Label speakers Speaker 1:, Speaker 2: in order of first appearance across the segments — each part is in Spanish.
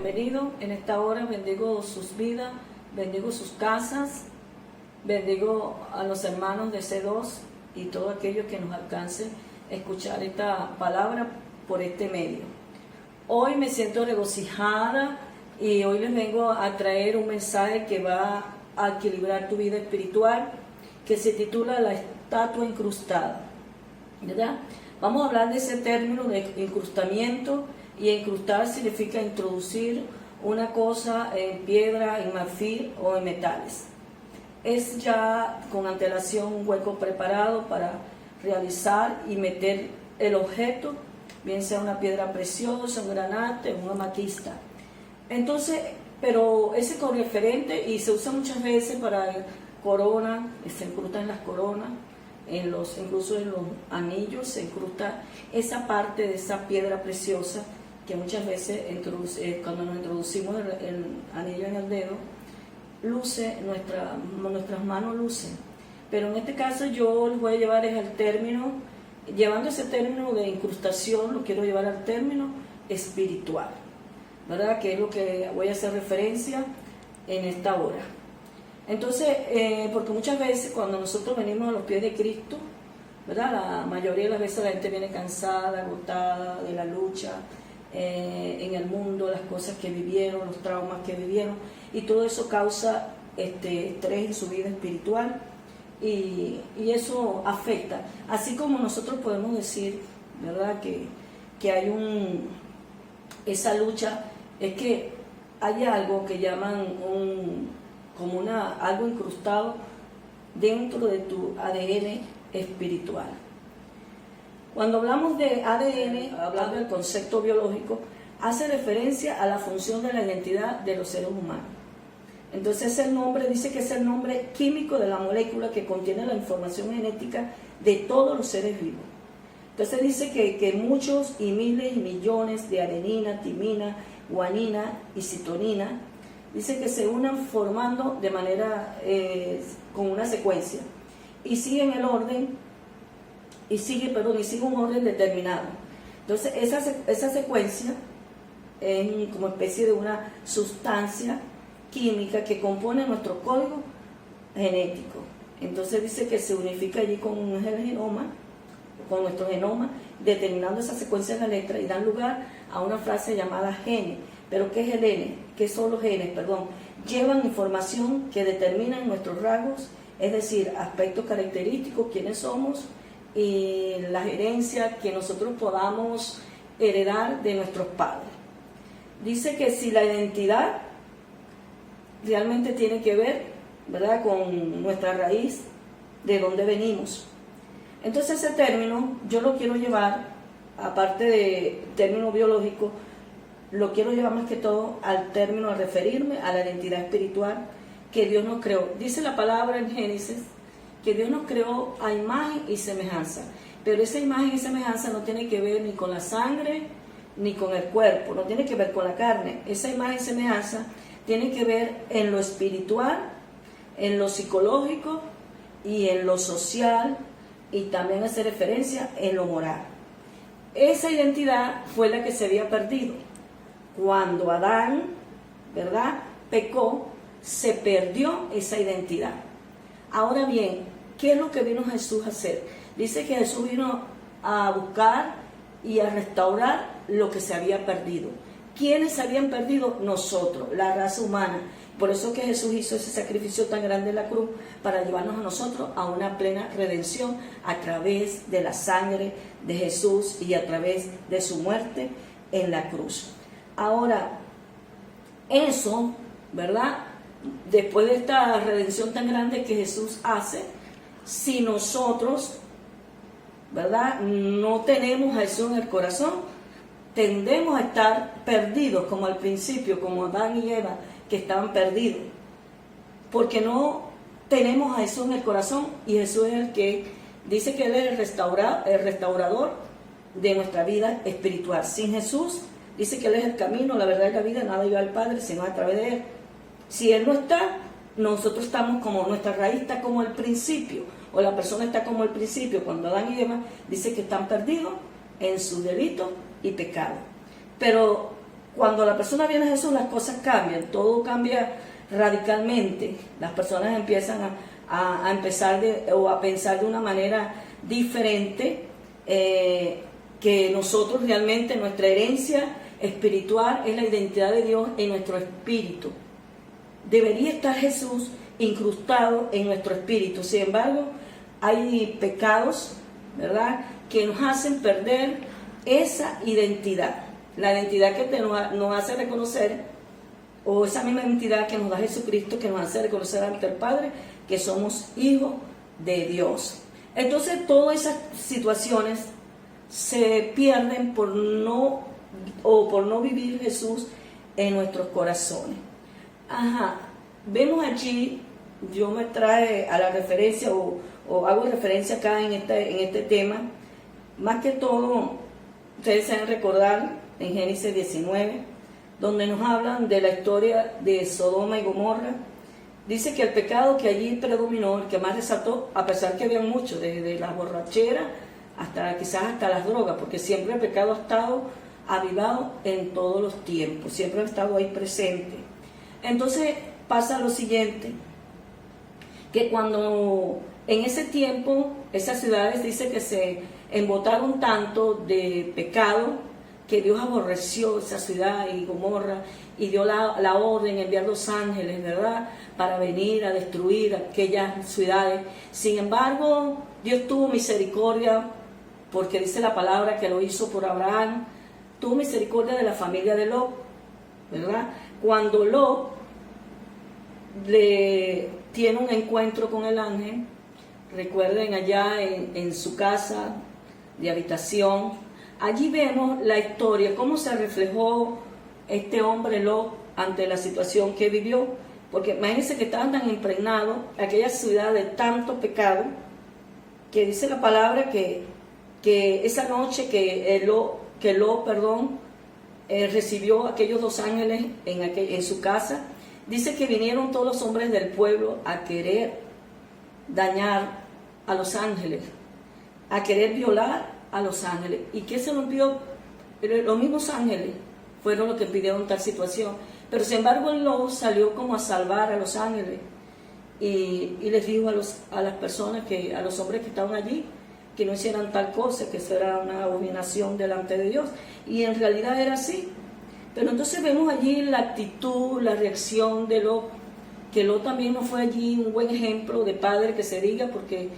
Speaker 1: bienvenidos en esta hora. Bendigo sus vidas, bendigo sus casas, bendigo a los hermanos de C2 y todo aquello que nos alcance a escuchar esta palabra por este medio. Hoy me siento regocijada y hoy les vengo a traer un mensaje que va a equilibrar tu vida espiritual, que se titula La estatua incrustada, ¿verdad? Vamos a hablar de ese término de incrustamiento, y incrustar significa introducir una cosa en piedra, en marfil o en metales. Es ya con antelación un hueco preparado para realizar y meter el objeto, bien sea una piedra preciosa, un granate, una amatista. Entonces, pero ese con referente, y se usa muchas veces para corona, se incrusta en las coronas, incluso en los anillos se incrusta esa parte de esa piedra preciosa que muchas veces cuando nos introducimos el anillo en el dedo, luce, nuestras manos lucen. Pero en este caso yo les voy a llevar al término, llevando ese término de incrustación, lo quiero llevar al término espiritual, ¿verdad? Que es lo que voy a hacer referencia en esta hora. Entonces, porque muchas veces cuando nosotros venimos a los pies de Cristo, ¿verdad? La mayoría de las veces la gente viene cansada, agotada de la lucha en el mundo, las cosas que vivieron, los traumas que vivieron, y todo eso causa estrés en su vida espiritual y eso afecta. Así como nosotros podemos decir, ¿verdad? Que hay esa lucha, es que hay algo que llaman algo incrustado dentro de tu ADN espiritual. Cuando hablamos de ADN, hablando del concepto biológico, hace referencia a la función de la identidad de los seres humanos. Entonces el nombre dice que es el nombre químico de la molécula que contiene la información genética de todos los seres vivos. Entonces dice que muchos y miles y millones de adenina, timina, guanina y citonina, dice que se unan formando de manera, con una secuencia, y siguen el orden, y sigue un orden determinado. Entonces esa secuencia es como especie de una sustancia química que compone nuestro código genético. Entonces dice que se unifica allí con nuestro genoma, determinando esa secuencia de la letra y dan lugar a una frase llamada gene. ¿Pero qué es el N? ¿Qué son los genes? Llevan información que determinan nuestros rasgos, es decir, aspectos característicos, quiénes somos y la herencia que nosotros podamos heredar de nuestros padres. Dice que si la identidad realmente tiene que ver, ¿verdad?, con nuestra raíz, de dónde venimos. Entonces ese término yo lo quiero llevar, aparte de término biológico, lo quiero llevar más que todo al término, a referirme a la identidad espiritual que Dios nos creó. Dice la palabra en Génesis que Dios nos creó a imagen y semejanza, pero esa imagen y semejanza no tiene que ver ni con la sangre ni con el cuerpo, no tiene que ver con la carne. Esa imagen y semejanza tiene que ver en lo espiritual, en lo psicológico y en lo social, y también hace referencia en lo moral. Esa identidad fue la que se había perdido. Cuando Adán, ¿verdad?, pecó, se perdió esa identidad. Ahora bien, ¿qué es lo que vino Jesús a hacer? Dice que Jesús vino a buscar y a restaurar lo que se había perdido. ¿Quiénes se habían perdido? Nosotros, la raza humana. Por eso que Jesús hizo ese sacrificio tan grande en la cruz, para llevarnos a nosotros a una plena redención a través de la sangre de Jesús y a través de su muerte en la cruz. Ahora, eso, ¿verdad?, después de esta redención tan grande que Jesús hace, si nosotros, ¿verdad?, no tenemos a Jesús en el corazón, tendemos a estar perdidos, como al principio, como Adán y Eva, que estaban perdidos, porque no tenemos a Jesús en el corazón, y Jesús es el que dice que Él es el restaurador de nuestra vida espiritual. Sin Jesús, dice que Él es el camino, la verdad y la vida, nada lleva al Padre sino a través de Él. Si Él no está, nosotros estamos como, nuestra raíz está como el principio, o la persona está como el principio. Cuando Adán y Eva dice que están perdidos en su delito y pecado. Pero cuando la persona viene a Jesús, las cosas cambian, todo cambia radicalmente. Las personas empiezan a pensar de una manera diferente, que nosotros realmente, nuestra herencia espiritual es la identidad de Dios en nuestro espíritu. Debería estar Jesús incrustado en nuestro espíritu. Sin embargo, hay pecados, ¿verdad?, que nos hacen perder esa identidad, la identidad que nos hace reconocer, o esa misma identidad que nos da Jesucristo, que nos hace reconocer ante el Padre que somos hijos de Dios. Entonces todas esas situaciones se pierden por no vivir Jesús en nuestros corazones. Vemos allí, yo me trae a la referencia o hago referencia acá en este tema, más que todo, ustedes se deben recordar en Génesis 19, donde nos hablan de la historia de Sodoma y Gomorra. Dice que el pecado que allí predominó, el que más resaltó, a pesar que había mucho, desde la borrachera quizás hasta las drogas, porque siempre el pecado ha estado avivado en todos los tiempos, siempre ha estado ahí presente. Entonces pasa lo siguiente, que cuando en ese tiempo esas ciudades dice que se embotaron tanto de pecado, que Dios aborreció esa ciudad y Gomorra y dio la orden de enviar los ángeles, ¿verdad?, para venir a destruir aquellas ciudades. Sin embargo, Dios tuvo misericordia, porque dice la palabra que lo hizo por Abraham, tuvo misericordia de la familia de Lot, ¿verdad? Cuando Lot le tiene un encuentro con el ángel, recuerden allá en su casa de habitación, allí vemos la historia, cómo se reflejó este hombre Lot ante la situación que vivió, porque imagínense que estaban tan impregnados, aquella ciudad de tanto pecado, que dice la palabra que esa noche que Lot recibió aquellos dos ángeles en su casa, dice que vinieron todos los hombres del pueblo a querer dañar a los ángeles, a querer violar a los ángeles. ¿Y qué se rompió? Los mismos ángeles fueron los que pidieron tal situación. Pero sin embargo el Lot salió como a salvar a los ángeles y les dijo a las personas, a los hombres que estaban allí, que no hicieran tal cosa, que eso era una abominación delante de Dios. Y en realidad era así. Pero entonces vemos allí la actitud, la reacción de Lot, que Lot también no fue allí un buen ejemplo de padre que se diga, porque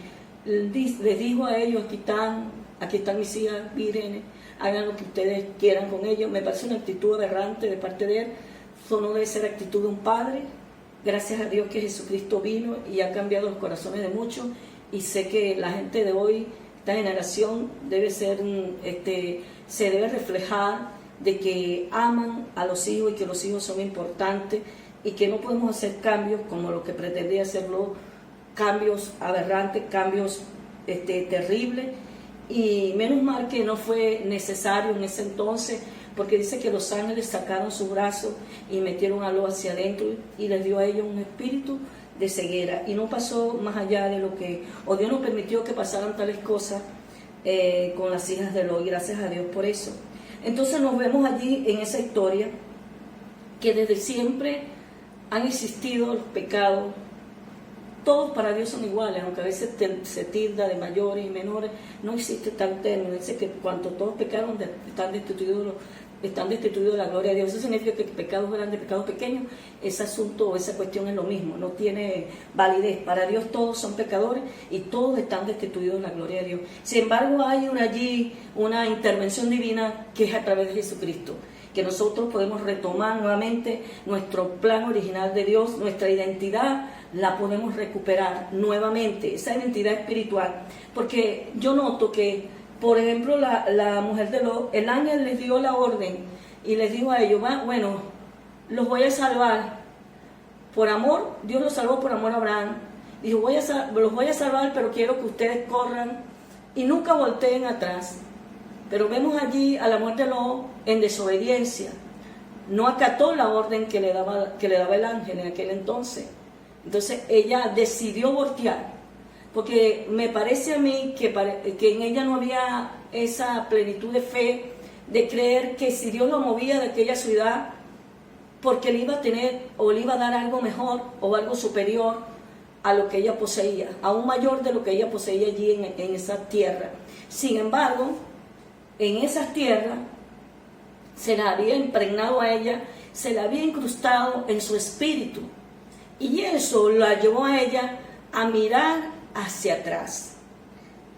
Speaker 1: les dijo a ellos, aquí están mis hijas vírgenes, hagan lo que ustedes quieran con ellos. Me parece una actitud aberrante de parte de él. Eso no debe ser actitud de un padre. Gracias a Dios que Jesucristo vino y ha cambiado los corazones de muchos, y sé que la gente de hoy, esta generación, se debe reflejar de que aman a los hijos y que los hijos son importantes y que no podemos hacer cambios como lo que pretendía hacerlo, cambios aberrantes, cambios terribles. Y menos mal que no fue necesario en ese entonces, porque dice que los ángeles sacaron su brazo y metieron a Lot hacia adentro y les dio a ellos un espíritu de ceguera, y no pasó más allá de lo que, o Dios no permitió que pasaran tales cosas con las hijas de Lot, y gracias a Dios por eso. Entonces nos vemos allí en esa historia que desde siempre han existido los pecados. Todos para Dios son iguales, aunque a veces se tilda de mayores y menores, no existe tal término. Dice que cuando todos pecaron están destituidos de la gloria de Dios. Eso significa que pecados grandes, pecados pequeños, ese asunto o esa cuestión es lo mismo, no tiene validez. Para Dios todos son pecadores y todos están destituidos de la gloria de Dios. Sin embargo, hay allí una intervención divina que es a través de Jesucristo, que nosotros podemos retomar nuevamente nuestro plan original de Dios, nuestra identidad la podemos recuperar nuevamente, esa identidad espiritual. Porque yo noto que, por ejemplo, la mujer de Lot, el ángel les dio la orden y les dijo a ellos, bueno, los voy a salvar por amor. Dios los salvó por amor a Abraham. Dijo, los voy a salvar, pero quiero que ustedes corran y nunca volteen atrás. Pero vemos allí a la mujer de Lot en desobediencia. No acató la orden que le daba el ángel en aquel entonces. Entonces ella decidió voltear, porque me parece a mí que en ella no había esa plenitud de fe de creer que si Dios lo movía de aquella ciudad, porque le iba a tener o le iba a dar algo mejor o algo superior a lo que ella poseía, aún mayor de lo que ella poseía allí en esa tierra. Sin embargo, en esas tierras se la había impregnado a ella, se la había incrustado en su espíritu, y eso la llevó a ella a mirar hacia atrás,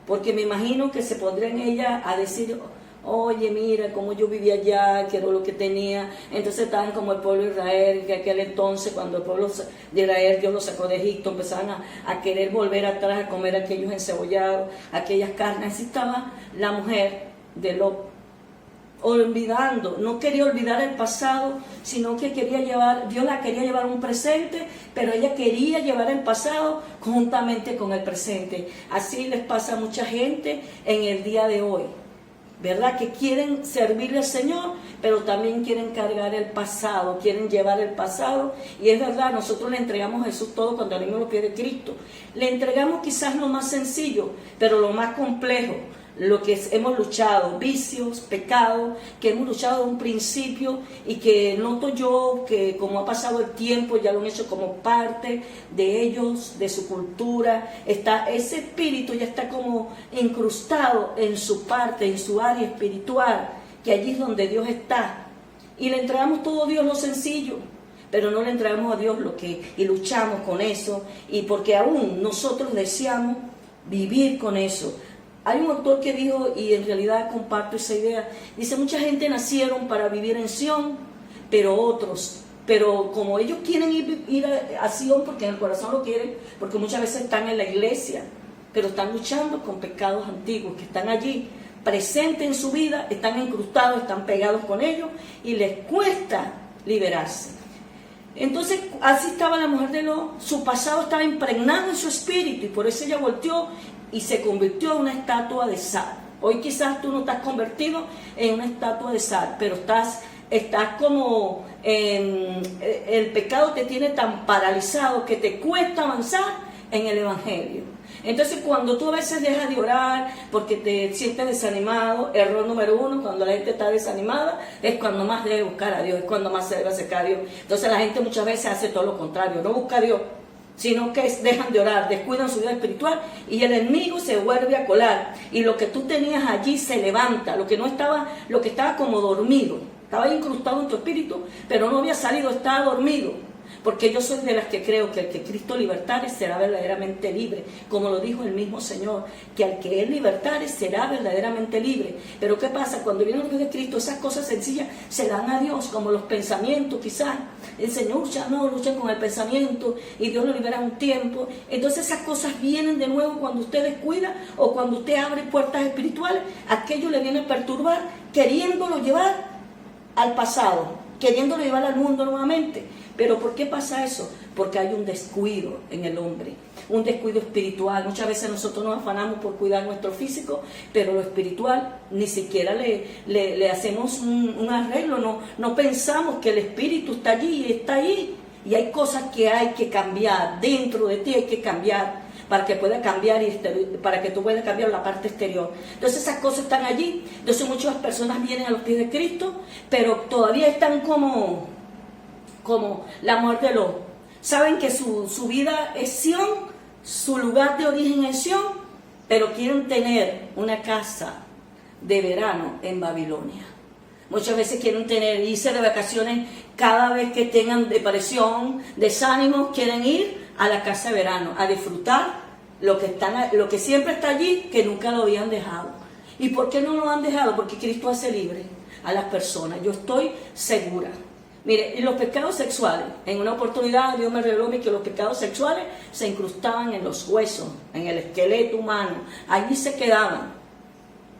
Speaker 1: porque me imagino que se pondría en ella a decir: oye, mira cómo yo vivía allá, que era lo que tenía. Entonces estaban como el pueblo de Israel, que aquel entonces, cuando el pueblo de Israel Dios lo sacó de Egipto, empezaban a querer volver atrás, a comer aquellos encebollados, aquellas carnes. Así estaba la mujer de Lot, olvidando, no quería olvidar el pasado, sino que quería llevar, Dios la quería llevar a un presente, pero ella quería llevar el pasado juntamente con el presente. Así les pasa a mucha gente en el día de hoy, ¿verdad? Que quieren servirle al Señor, pero también quieren cargar el pasado, quieren llevar el pasado. Y es verdad, nosotros le entregamos a Jesús todo cuando venimos a los pies de Cristo. Le entregamos quizás lo más sencillo, pero lo más complejo, lo que hemos luchado, vicios, pecados, que hemos luchado de un principio y que noto yo que como ha pasado el tiempo ya lo han hecho como parte de ellos, de su cultura. Ese espíritu ya está como incrustado en su parte, en su área espiritual, que allí es donde Dios está. Y le entregamos todo a Dios lo sencillo, pero no le entregamos a Dios y luchamos con eso, y porque aún nosotros deseamos vivir con eso. Hay un autor que dijo, y en realidad comparto esa idea, dice: mucha gente nacieron para vivir en Sión, pero como ellos quieren ir a Sión porque en el corazón lo quieren, porque muchas veces están en la iglesia, pero están luchando con pecados antiguos que están allí, presentes en su vida, están incrustados, están pegados con ellos y les cuesta liberarse. Entonces así estaba la mujer de Lot, su pasado estaba impregnado en su espíritu, y por eso ella volteó y se convirtió en una estatua de sal. Hoy quizás tú no estás convertido en una estatua de sal, pero estás como el pecado te tiene tan paralizado que te cuesta avanzar en el Evangelio. Entonces cuando tú a veces dejas de orar porque te sientes desanimado, error número 1, cuando la gente está desanimada es cuando más debe buscar a Dios, es cuando más se debe acercar a Dios. Entonces la gente muchas veces hace todo lo contrario, no busca a Dios, sino que dejan de orar, descuidan su vida espiritual, y el enemigo se vuelve a colar, y lo que tú tenías allí se levanta, lo que estaba como dormido, estaba incrustado en tu espíritu, pero no había salido, estaba dormido. Porque yo soy de las que creo que el que Cristo libertare será verdaderamente libre, como lo dijo el mismo Señor, que al que Él libertare será verdaderamente libre. Pero ¿qué pasa? Cuando viene el Dios de Cristo, esas cosas sencillas se dan a Dios, como los pensamientos quizás. El Señor luchan con el pensamiento y Dios lo libera un tiempo. Entonces esas cosas vienen de nuevo cuando usted descuida o cuando usted abre puertas espirituales. Aquello le viene a perturbar, queriéndolo llevar al pasado, queriéndolo llevar al mundo nuevamente. ¿Pero por qué pasa eso? Porque hay un descuido en el hombre, un descuido espiritual. Muchas veces nosotros nos afanamos por cuidar nuestro físico, pero lo espiritual ni siquiera le hacemos un arreglo, no pensamos que el espíritu está allí y está ahí. Y hay cosas que hay que cambiar, dentro de ti hay que cambiar para que pueda cambiar para que tú puedas cambiar la parte exterior. Entonces esas cosas están allí. Entonces muchas personas vienen a los pies de Cristo, pero todavía están como la mujer de Lot. Saben que su vida es Sión, su lugar de origen es Sión, pero quieren tener una casa de verano en Babilonia. Muchas veces quieren irse de vacaciones, cada vez que tengan depresión, desánimo, quieren ir a la casa de verano, a disfrutar lo que siempre está allí, que nunca lo habían dejado. ¿Y por qué no lo han dejado? Porque Cristo hace libre a las personas, yo estoy segura. Mire, y los pecados sexuales, en una oportunidad Dios me reveló que los pecados sexuales se incrustaban en los huesos, en el esqueleto humano, allí se quedaban.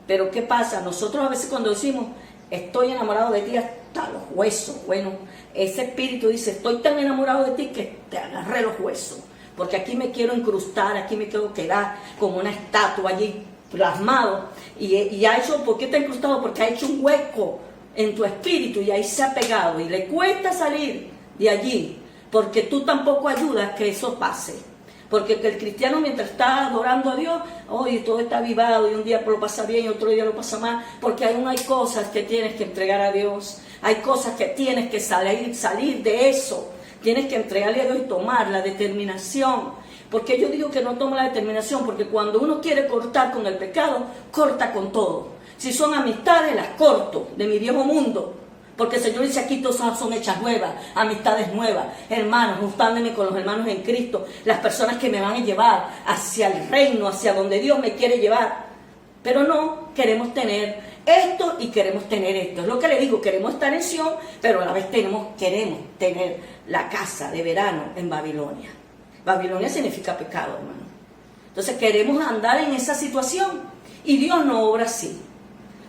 Speaker 1: Pero ¿qué pasa? Nosotros a veces cuando decimos, estoy enamorado de ti hasta los huesos, bueno, ese espíritu dice, estoy tan enamorado de ti que te agarré los huesos, porque aquí me quiero incrustar, aquí me quiero quedar como una estatua allí plasmado, y ha hecho, ¿por qué está incrustado? Porque ha hecho un hueco en tu espíritu y ahí se ha pegado y le cuesta salir de allí, porque tú tampoco ayudas que eso pase. Porque el cristiano mientras está adorando a Dios, hoy todo está avivado y un día lo pasa bien y otro día lo pasa mal, porque aún hay cosas que tienes que entregar a Dios, hay cosas que tienes que salir de eso, tienes que entregarle a Dios y tomar la determinación. Porque yo digo que no toma la determinación, porque cuando uno quiere cortar con el pecado, corta con todo. Si son amistades, las corto de mi viejo mundo. Porque el Señor dice aquí todas son hechas nuevas, amistades nuevas, hermanos, juntándome con los hermanos en Cristo, las personas que me van a llevar hacia el reino, hacia donde Dios me quiere llevar. Pero no, queremos tener esto y queremos tener esto. Es lo que le digo, queremos estar en Sion, pero a la vez queremos tener la casa de verano en Babilonia. Babilonia significa pecado, hermano. Entonces queremos andar en esa situación y Dios no obra así.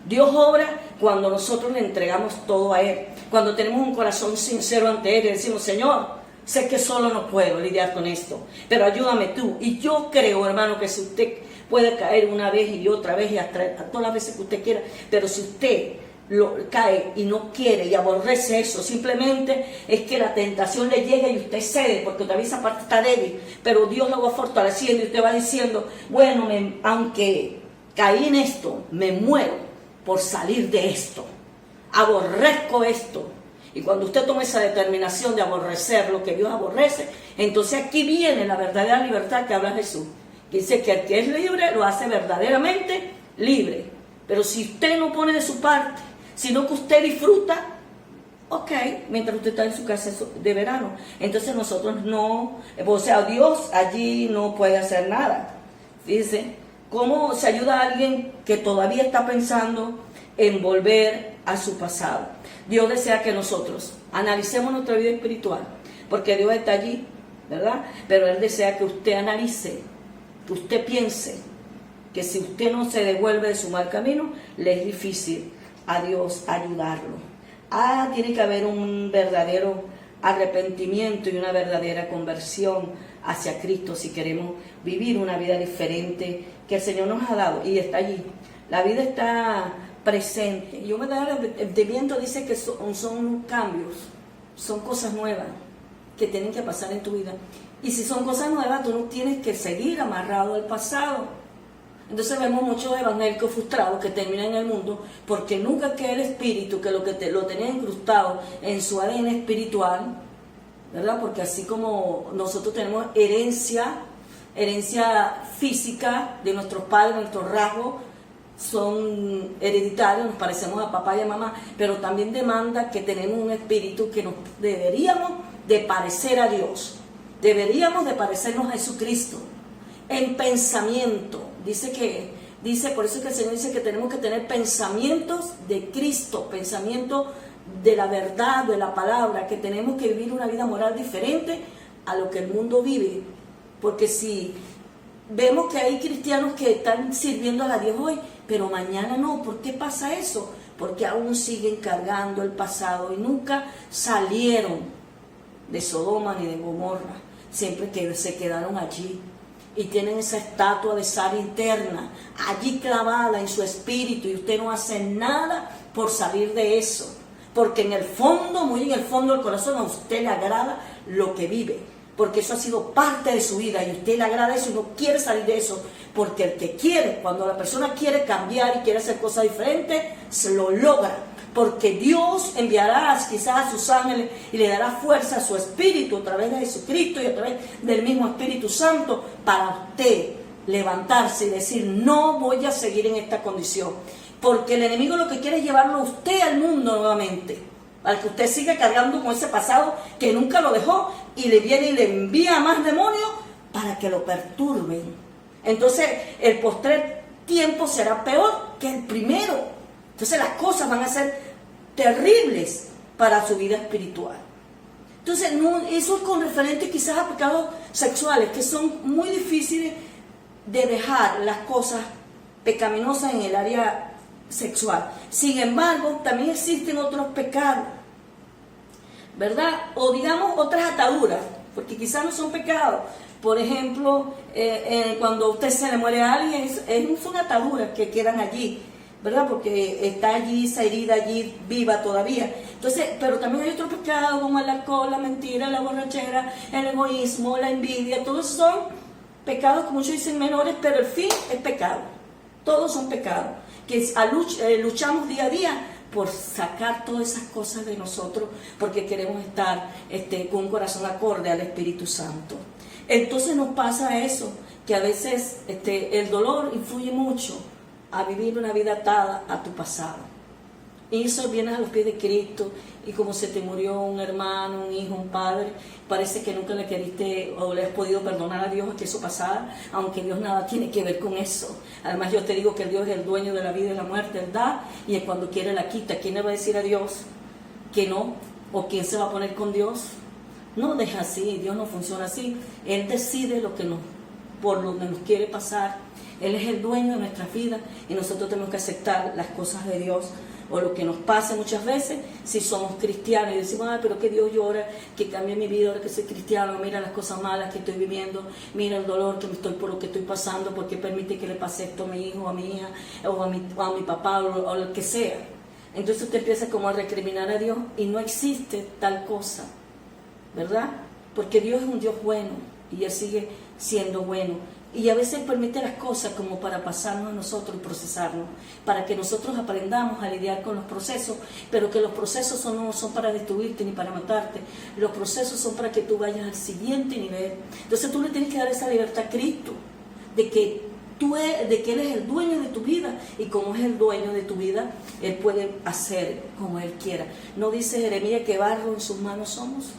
Speaker 1: Dios obra cuando nosotros le entregamos todo a Él, cuando tenemos un corazón sincero ante Él y decimos, Señor, sé que solo no puedo lidiar con esto, pero ayúdame tú. Y yo creo, hermano, que si usted puede caer una vez y otra vez y hasta todas las veces que usted quiera, pero si usted cae y no quiere y aborrece eso, simplemente es que la tentación le llega y usted cede, porque todavía esa parte está débil, pero Dios lo va fortaleciendo y usted va diciendo, bueno, aunque caí en esto, me muero por salir de esto, aborrezco esto. Y cuando usted toma esa determinación de aborrecer lo que Dios aborrece, entonces aquí viene la verdadera libertad que habla Jesús. Dice que el que es libre lo hace verdaderamente libre. Pero si usted no pone de su parte, sino que usted disfruta, ok, mientras usted está en su casa de verano, entonces nosotros no, o sea, Dios allí no puede hacer nada. Fíjense, ¿cómo se ayuda a alguien que todavía está pensando en volver a su pasado? Dios desea que nosotros analicemos nuestra vida espiritual, porque Dios está allí, ¿verdad? Pero Él desea que usted analice, que usted piense, que si usted no se devuelve de su mal camino, le es difícil a Dios ayudarlo. Tiene que haber un verdadero arrepentimiento y una verdadera conversión hacia Cristo si queremos vivir una vida diferente que el Señor nos ha dado y está allí. La vida está presente. Yo me da de viento, dice que son cambios, son cosas nuevas que tienen que pasar en tu vida. Y si son cosas nuevas, tú no tienes que seguir amarrado al pasado. Entonces vemos muchos evangélicos frustrados que terminan en el mundo porque nunca queda el espíritu que lo tenía incrustado en su ADN espiritual, ¿verdad? Porque así como nosotros tenemos herencia física de nuestros padres, nuestros rasgos son hereditarios, nos parecemos a papá y a mamá, pero también demanda que tenemos un espíritu que nos deberíamos de parecer a Dios, deberíamos de parecernos a Jesucristo en pensamiento. Dice, por eso es que el Señor dice que tenemos que tener pensamientos de Cristo, pensamientos de la verdad, de la palabra, que tenemos que vivir una vida moral diferente a lo que el mundo vive. Porque si vemos que hay cristianos que están sirviendo a Dios hoy, pero mañana no, ¿por qué pasa eso? Porque aún siguen cargando el pasado y nunca salieron de Sodoma ni de Gomorra, siempre que se quedaron allí. Y tienen esa estatua de sal interna allí clavada en su espíritu y usted no hace nada por salir de eso. Porque en el fondo, muy en el fondo del corazón, a usted le agrada lo que vive. Porque eso ha sido parte de su vida y a usted le agrada eso y no quiere salir de eso. Porque el que quiere, cuando la persona quiere cambiar y quiere hacer cosas diferentes, se lo logra. Porque Dios enviará quizás a sus ángeles y le dará fuerza a su espíritu a través de Jesucristo y a través del mismo Espíritu Santo para usted levantarse y decir, no voy a seguir en esta condición. Porque el enemigo lo que quiere es llevarlo a usted al mundo nuevamente, para que usted siga cargando con ese pasado que nunca lo dejó y le viene y le envía más demonios para que lo perturben. Entonces el postrer tiempo será peor que el primero. Entonces las cosas van a ser terribles para su vida espiritual. Entonces eso es con referente quizás a pecados sexuales que son muy difíciles de dejar las cosas pecaminosas en el área sexual. Sin embargo, también existen otros pecados, ¿verdad? O digamos otras ataduras, porque quizás no son pecados. Por ejemplo, cuando a usted se le muere a alguien, son ataduras que quedan allí, ¿verdad? Porque está allí, esa herida allí viva todavía. Entonces, pero también hay otros pecados como el alcohol, la mentira, la borrachera, el egoísmo, la envidia. Todos son Pecados que muchos dicen menores, pero el fin es pecado. Todos son pecados. Que luchamos día a día por sacar todas esas cosas de nosotros, porque queremos estar con un corazón acorde al Espíritu Santo. Entonces nos pasa eso, que a veces el dolor influye mucho a vivir una vida atada a tu pasado. Y eso vienes a los pies de Cristo, y como se te murió un hermano, un hijo, un padre, parece que nunca le queriste o le has podido perdonar a Dios que eso pasara, aunque Dios nada tiene que ver con eso. Además, yo te digo que Dios es el dueño de la vida y la muerte, Él da, y cuando quiere la quita. ¿Quién le va a decir a Dios que no? ¿O quién se va a poner con Dios? No deja así, Dios no funciona así. Él decide por lo que nos quiere pasar. Él es el dueño de nuestras vidas, y nosotros tenemos que aceptar las cosas de Dios, o lo que nos pasa muchas veces si somos cristianos y decimos, pero que Dios llora, que cambie mi vida ahora que soy cristiano, mira las cosas malas que estoy viviendo, mira el dolor por lo que estoy pasando, porque permite que le pase esto a mi hijo, a mi hija, o a mi papá, o lo que sea. Entonces usted empieza como a recriminar a Dios, y no existe tal cosa, ¿verdad? Porque Dios es un Dios bueno, y Él sigue siendo bueno. Y a veces permite las cosas como para pasarnos a nosotros y procesarnos, para que nosotros aprendamos a lidiar con los procesos, pero que los procesos no son para destruirte ni para matarte. Los procesos son para que tú vayas al siguiente nivel. Entonces tú le tienes que dar esa libertad a Cristo, de que Él es el dueño de tu vida, y como es el dueño de tu vida, Él puede hacer como Él quiera. ¿No dice Jeremías que barro en sus manos somos?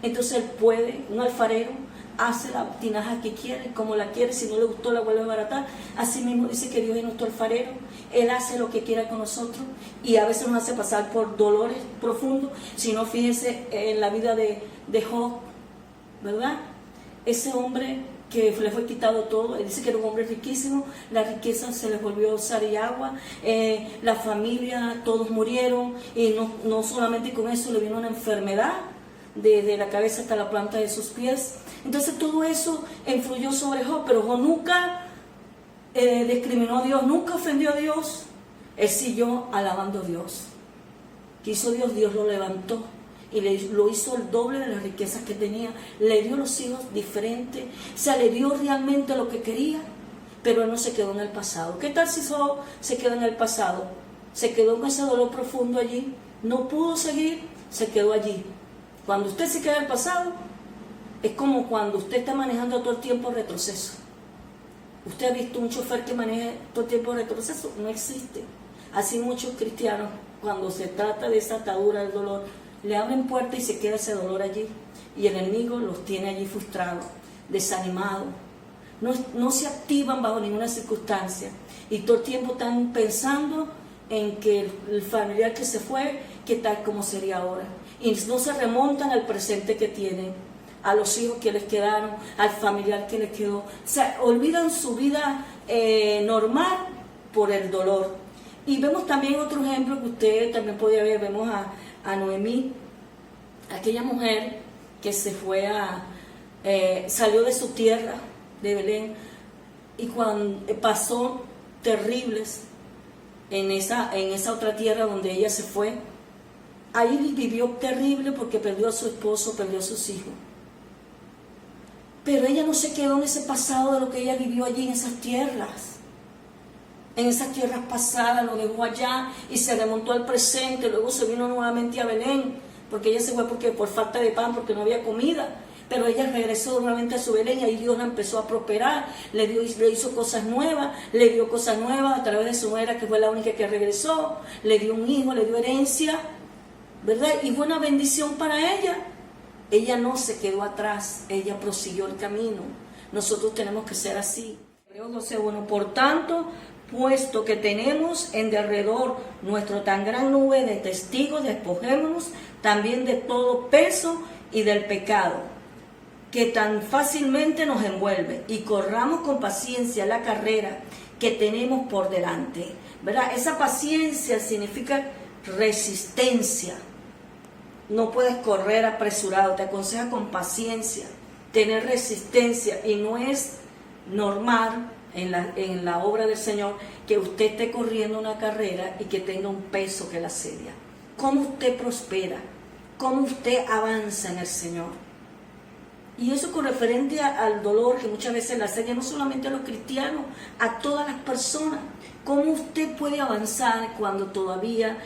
Speaker 1: Entonces Él puede, un alfarero, hace la tinaja que quiere, como la quiere. Si no le gustó, la vuelve a baratar. Así mismo dice que Dios es nuestro alfarero. Él hace lo que quiera con nosotros, y a veces nos hace pasar por dolores profundos. Si no, fíjense en la vida de Job, ¿verdad? Ese hombre que le fue quitado todo. Él dice que era un hombre riquísimo, la riqueza se les volvió sal y agua, la familia, todos murieron, y no solamente con eso, le vino una enfermedad desde la cabeza hasta la planta de sus pies. Entonces todo eso influyó sobre Job, pero Job nunca discriminó a Dios, nunca ofendió a Dios. Él siguió alabando a Dios. ¿Qué hizo Dios? Dios lo levantó y lo hizo el doble de las riquezas que tenía. Le dio los hijos diferentes, o sea, le dio realmente lo que quería, pero él no se quedó en el pasado. ¿Qué tal si Job se quedó en el pasado? Se quedó con ese dolor profundo allí, no pudo seguir, se quedó allí. Cuando usted se queda en el pasado, es como cuando usted está manejando todo el tiempo retroceso. ¿Usted ha visto un chofer que maneja todo el tiempo retroceso? No existe. Así muchos cristianos, cuando se trata de esa atadura del dolor, le abren puerta y se queda ese dolor allí. Y el enemigo los tiene allí frustrados, desanimados. No se activan bajo ninguna circunstancia. Y todo el tiempo están pensando en que el familiar que se fue, qué tal como sería ahora. Y no se remontan al presente que tienen, a los hijos que les quedaron, al familiar que les quedó. O sea, olvidan su vida normal por el dolor. Y vemos también otro ejemplo que usted también podía ver. Vemos a Noemí, aquella mujer que se fue salió de su tierra, de Belén, y cuando pasó terribles en esa otra tierra donde ella se fue. Ahí vivió terrible porque perdió a su esposo, perdió a sus hijos. Pero ella no se quedó en ese pasado de lo que ella vivió allí en esas tierras. En esas tierras pasadas, lo dejó allá y se remontó al presente. Luego se vino nuevamente a Belén, porque ella se fue por falta de pan, porque no había comida. Pero ella regresó nuevamente a su Belén, y ahí Dios la empezó a prosperar, le hizo cosas nuevas, le dio cosas nuevas a través de su nuera, que fue la única que regresó, le dio un hijo, le dio herencia, ¿verdad? Y fue una bendición para ella. Ella no se quedó atrás, ella prosiguió el camino. Nosotros tenemos que ser así. Hebreos 12:1, por tanto, puesto que tenemos en derredor nuestro tan gran nube de testigos, despojémonos también de todo peso y del pecado que tan fácilmente nos envuelve, y corramos con paciencia la carrera que tenemos por delante, ¿verdad? Esa paciencia significa resistencia. No puedes correr apresurado, te aconseja con paciencia, tener resistencia, y no es normal en la obra del Señor que usted esté corriendo una carrera y que tenga un peso que la asedia. ¿Cómo usted prospera? ¿Cómo usted avanza en el Señor? Y eso con referente al dolor que muchas veces le hace no solamente a los cristianos, a todas las personas. ¿Cómo usted puede avanzar cuando todavía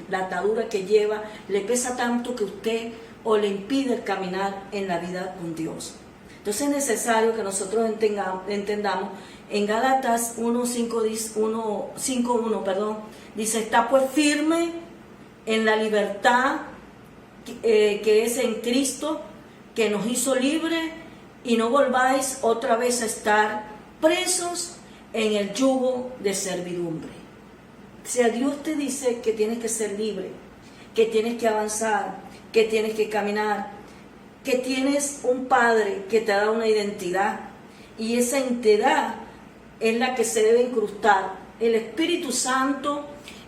Speaker 1: la atadura que lleva le pesa tanto que usted o le impide el caminar en la vida con Dios? Entonces es necesario que nosotros entendamos, en Gálatas 5:1, dice, está pues firme en la libertad que es en Cristo, que nos hizo libre, y no volváis otra vez a estar presos en el yugo de servidumbre. O sea, Dios te dice que tienes que ser libre, que tienes que avanzar, que tienes que caminar, que tienes un Padre que te da una identidad, y esa identidad es la que se debe incrustar. El Espíritu Santo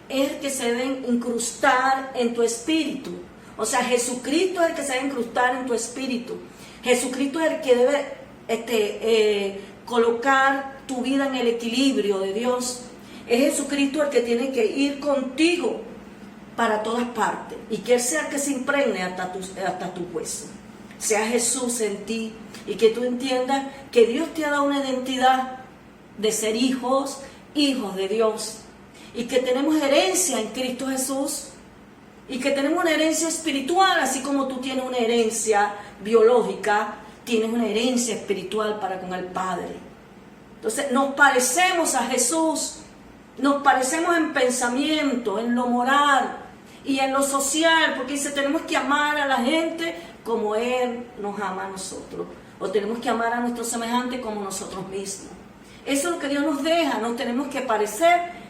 Speaker 1: es el que se debe incrustar en tu espíritu. O sea, Jesucristo es el que se debe incrustar en tu espíritu. Jesucristo es el que debe colocar tu vida en el equilibrio de Dios. Es Jesucristo el que tiene que ir contigo para todas partes, y que Él sea el que se impregne hasta tu hueso. Sea Jesús en ti, y que tú entiendas que Dios te ha dado una identidad de ser hijos de Dios, y que tenemos herencia en Cristo Jesús, y que tenemos una herencia espiritual, así como tú tienes una herencia biológica, tienes una herencia espiritual para con el Padre. Entonces nos parecemos a Jesús, nos parecemos en pensamiento, en lo moral y en lo social, porque dice, tenemos que amar a la gente como Él nos ama a nosotros, o tenemos que amar a nuestros semejantes como nosotros mismos. Eso es lo que Dios nos deja, nos tenemos que parecer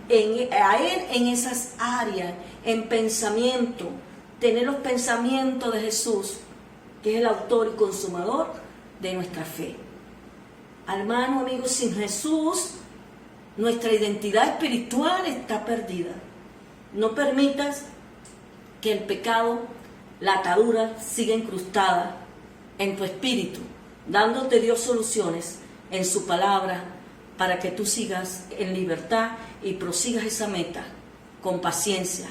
Speaker 1: a Él en esas áreas, en pensamiento, tener los pensamientos de Jesús, que es el autor y consumador de nuestra fe. Hermano, amigo, sin Jesús, nuestra identidad espiritual está perdida. No permitas que el pecado, la atadura, siga incrustada en tu espíritu, dándote Dios soluciones en su palabra para que tú sigas en libertad y prosigas esa meta con paciencia,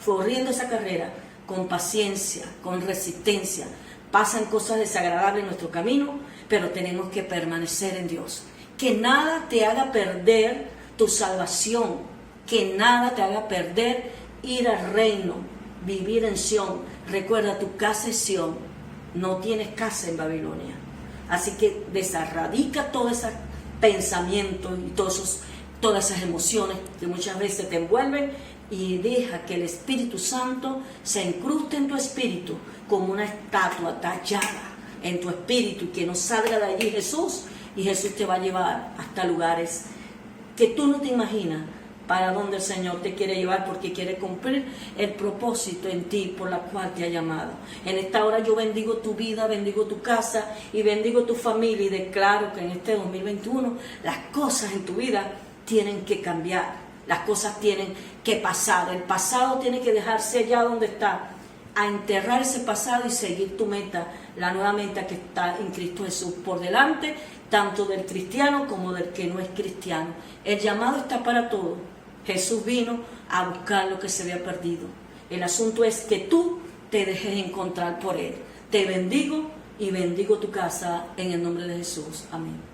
Speaker 1: corriendo esa carrera con paciencia, con resistencia. Pasan cosas desagradables en nuestro camino, pero tenemos que permanecer en Dios. Que nada te haga perder tu salvación, que nada te haga perder ir al reino, vivir en Sión. Recuerda, tu casa es Sión, no tienes casa en Babilonia. Así que desarradica todo ese pensamiento y todas esas emociones que muchas veces te envuelven, y deja que el Espíritu Santo se incruste en tu espíritu como una estatua tallada en tu espíritu, y que no salga de allí Jesús, y Jesús te va a llevar hasta lugares que tú no te imaginas para donde el Señor te quiere llevar, porque quiere cumplir el propósito en ti por la cual te ha llamado. En esta hora yo bendigo tu vida, bendigo tu casa y bendigo tu familia, y declaro que en este 2021 las cosas en tu vida tienen que cambiar, las cosas tienen que pasar, el pasado tiene que dejarse allá donde está, a enterrar ese pasado y seguir tu meta, la nueva meta que está en Cristo Jesús por delante, tanto del cristiano como del que no es cristiano. El llamado está para todos. Jesús vino a buscar lo que se había perdido. El asunto es que tú te dejes encontrar por Él. Te bendigo y bendigo tu casa en el nombre de Jesús. Amén.